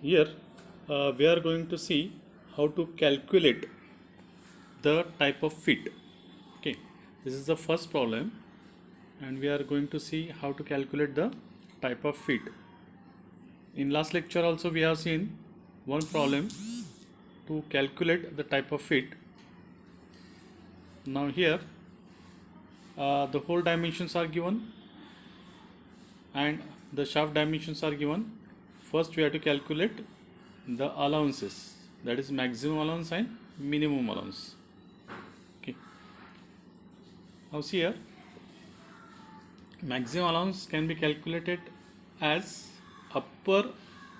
Here we are going to see how to calculate the type of fit. Okay, this is the first problem and we are going to see how to calculate the type of fit. In last lecture also we have seen one problem to calculate the type of fit. Now here the hole dimensions are given and the shaft dimensions are given. First we have to calculate the allowances, that is maximum allowance and minimum allowance. Okay, now see here, maximum allowance can be calculated as upper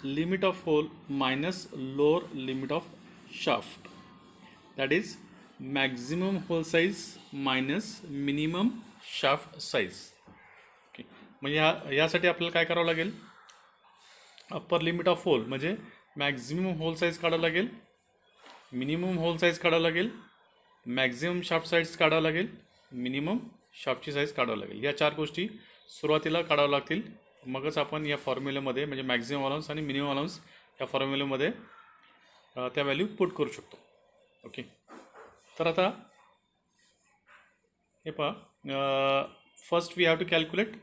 limit of hole minus lower limit of shaft, that is maximum hole size minus minimum shaft size. Okay, म्हणजे यासाठी आपल्याला काय करावं लागेल, upper limit of hole म्हणजे maximum hole size काढावं लागेल, minimum hole size काढावं लागेल, मॅक्झिमम शाफ्ट साईज काढावं लागेल, मिनिमम शाफ्टची साईज काढावं लागेल. या चार गोष्टी सुरुवातीला काढावं लागतील. मगच आपण या फॉर्म्युल्यामध्ये म्हणजे मॅक्झिमम अलाउन्स आणि मिनिमम अलाउन्स या फॉर्म्युल्यामध्ये त्या व्हॅल्यू पुट करू शकतो. ओके, तर आता हे पहा, first we have to calculate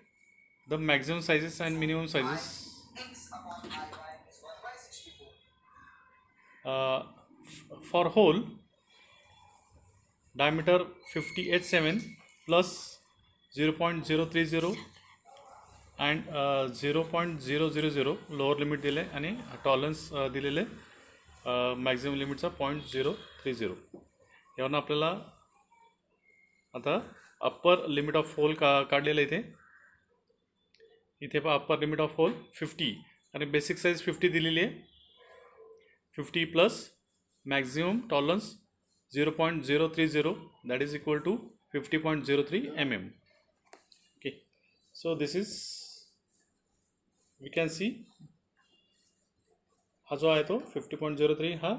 the maximum sizes and minimum sizes. For hole diameter 50H7 plus 0.030 and 0.000 lower limit दिले आणि टॉलरन्स दिलेले मॅक्झिमम लिमिटचा 0.030. यावरून आपल्याला आता अप्पर लिमिट ऑफ होल काढलेलं इथे पहा, अप्पर लिमिट ऑफ होल 50 आणि बेसिक साईज 50 दिलेली आहे. 50 plus maximum tolerance 0.030, that is equal to 50.03 mm. Okay, so this is, we can see हा जो आहे तो 50.03 हा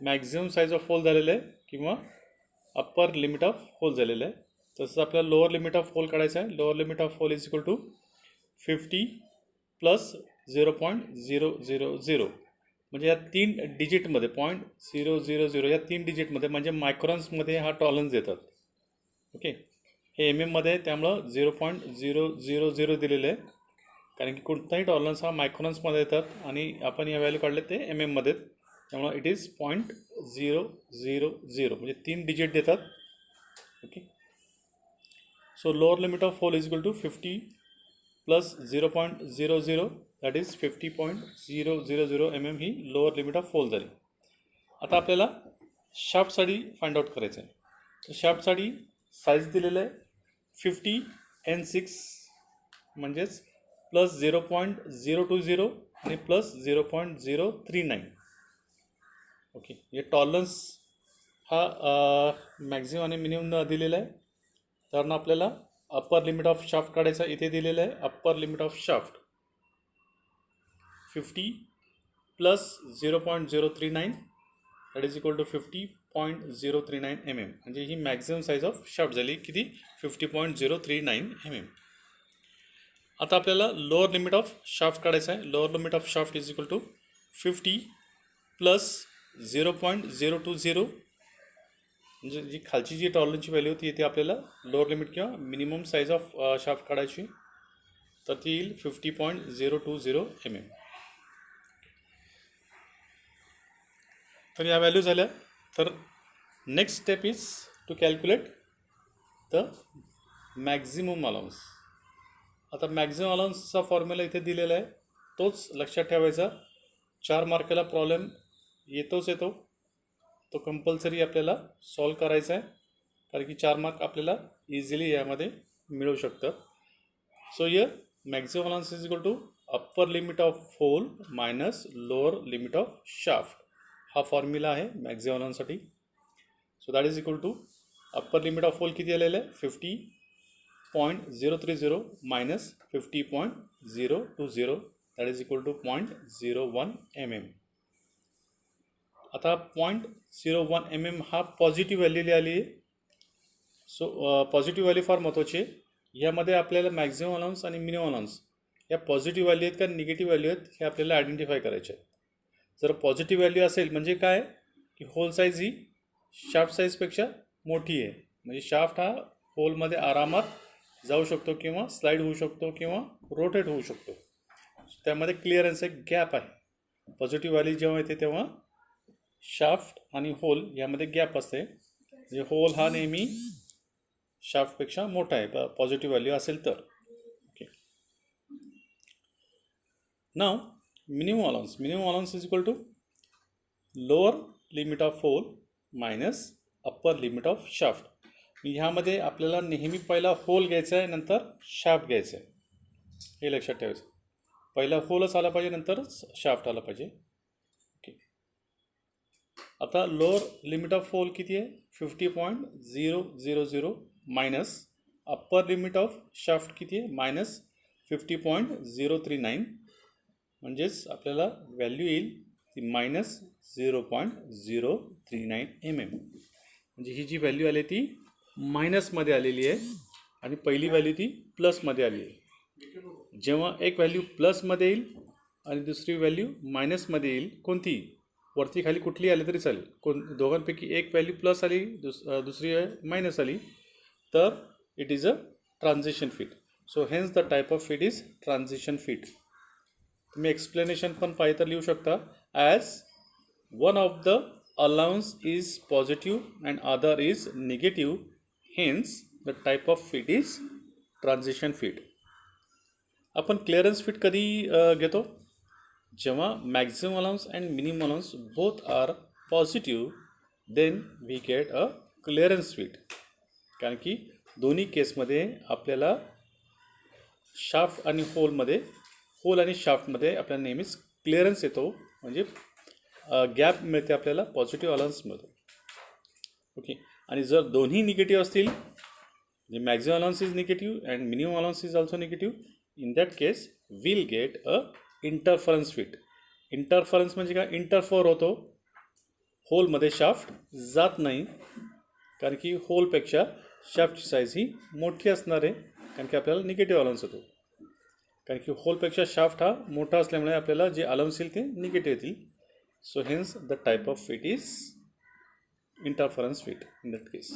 मॅक्झिमम साईज ऑफ होल झालेला आहे किंवा अप्पर लिमिट ऑफ होल झालेला आहे. तसंच आपल्याला लोअर लिमिट ऑफ होल काढायचं आहे. Lower limit of hole is equal to 50 plus 0.000 म्हणजे या 3 डिजिटमध्ये 0.000 या 3 डिजिटमध्ये म्हणजे मायक्रॉन्समध्ये हा टॉलरन्स देतात. ओके, हे एम एममध्ये त्यामुळं 0.000 दिलेलं आहे, कारण की कोणताही टॉलरन्स हा मायक्रॉन्समध्ये येतात आणि आपण या व्हॅल्यू काढले ते एम एममध्ये, त्यामुळं इट इज 0.000 म्हणजे 3 डिजिट देतात. Okay, so lower limit of hole is equal to 50 plus 0.00, that is 50.000 mm ही लोअर लिमिट ऑफ होल झाली. आता आपल्याला शाफ्टसाठी फाइंड आउट करायचं आहे. तर शाफ्टसाठी साईज दिलेलं आहे 50N6 म्हणजेच प्लस 0.020 आणि प्लस 0.039. ओके, हे टॉलरन्स हा मॅक्झिमम आणि मिनिमम दिलेला आहे. कारण आपल्याला अप्पर लिमिट ऑफ शाफ्ट काढायचा इथे दिलेलं आहे. Upper limit of shaft 50 plus 0.039, that is equal to 50.039 mm म्हणजे ही मॅक्झिमम साईज ऑफ शाफ्ट झाली किती, 50.039 mm. आता आपल्याला लोअर लिमिट ऑफ शाफ्ट काढायचं आहे. Lower limit of shaft is equal to 50 plus 0.020 म्हणजे जी खालची जी टॉलरन्सची व्हॅल्यू होती इथे आपल्याला लोअर लिमिट किंवा मिनिमम साईज ऑफ शाफ्ट काढायची, तर ती येईल 50.020 mm. तर या व्हॅल्यू झाल्या. तर next step is to calculate the maximum allowance. आता मॅक्झिमम अलाउन्सचा फॉर्म्युला इथे दिलेला आहे, तोच लक्षात ठेवायचा. 4 मार्काला प्रॉब्लेम येतो, तो कंपल्सरी आपल्याला सॉल्व करायचा आहे, कारण की 4 मार्क आपल्याला इझिली यामध्ये मिळू शकतं. So here maximum allowance is equal to upper limit of hole minus lower limit of shaft. हा फॉर्म्युला आहे मॅक्झिमम अलाउन्ससाठी. So that is equal to upper limit of hole किती आलेलं आहे 50.030 minus 50.020, that is equal to 0.01 mm. आता 0.01 mm हा positive value आली आहे. सो पॉझिटिव्ह व्हॅल्यू फार महत्त्वाची आहे. यामध्ये आपल्याला मॅक्झिमम अलाउन्स आणि मिनिमम अलाउन्स या पॉझिटिव्ह व्हॅल्यू आहेत का निगेटिव्ह व्हॅल्यू आहेत हे आपल्याला आयडेंटिफाय करायचे आहे. जर पॉझिटिव्ह व्हॅल्यू असेल म्हणजे काय की होल साईज ही शाफ्ट साईजपेक्षा मोठी आहे, म्हणजे शाफ्ट हा होलमध्ये आरामात जाऊ शकतो किंवा स्लाईड होऊ शकतो किंवा रोटेट होऊ शकतो. त्यामध्ये क्लिअरन्स एक गॅप आहे. पॉझिटिव्ह व्हॅल्यू जेव्हा येते तेव्हा शाफ्ट आणि होल यामध्ये गॅप असते, म्हणजे होल हा नेहमी शाफ्टपेक्षा मोठा आहे पॉझिटिव्ह व्हॅल्यू असेल तर. Okay. Now minimum allowance is equal to lower limit of hole minus upper limit of shaft. ह्यामध्ये आपल्याला नेहमी पहिला होल घ्यायचा आहे, नंतर शाफ्ट घ्यायचा आहे, हे लक्षात ठेवायचं. पहिला होलच आला पाहिजे, नंतरच शाफ्ट आला पाहिजे. ओके. आता लोअर लिमिट ऑफ होल किती आहे 50.000 minus upper limit of shaft किती आहे मायनस 50.039, म्हणजेच आपल्याला व्हॅल्यू येईल ती मायनस 0.039 mm. म्हणजे ही जी व्हॅल्यू आली ती मायनसमध्ये आलेली आहे आणि पहिली व्हॅल्यू ती प्लसमध्ये आली आहे. जेव्हा एक व्हॅल्यू प्लसमध्ये येईल आणि दुसरी व्हॅल्यू मायनसमध्ये येईल, कोणती वरती खाली कुठली आली तरी चालेल, दोघांपैकी एक व्हॅल्यू प्लस आली दुसरी मायनस आली, तर it is a transition fit. So hence the type of fit is transition fit. तुम्ही एक्सप्लेनेशन पण पाहिजे तर लिहू शकता, as one of the allowance is positive and other is negative, hence the type of fit is transition fit. आपण clearance fit कधी घेतो, जेव्हा maximum allowance and minimum allowance both are positive, then we get a clearance fit. कारण की दोन्ही केसमध्ये आपल्याला shaft आणि होल आणि शाफ्टमध्ये आपल्याला नेहमीच क्लिअरन्स येतो, म्हणजे गॅप मिळते, आपल्याला पॉझिटिव्ह अलाउन्स मिळतो. ओके. आणि जर दोन्ही निगेटिव्ह असतील, म्हणजे maximum allowance is negative and minimum allowance is also negative, in that case will get a interference fit. Interference म्हणजे काय, इंटरफोर होतो, होलमध्ये शाफ्ट जात नाही, कारण की होलपेक्षा शाफ्टची साईज ही मोठी असणार आहे, कारण की आपल्याला निगेटिव्ह अलाउन्स होतो. कारण की होलपेक्षा शाफ्ट हा मोठा असल्यामुळे आपल्याला जे अलाउन्स येईल ते निगेटिव्ह येतील. So hence the type of fit is interference fit in that case.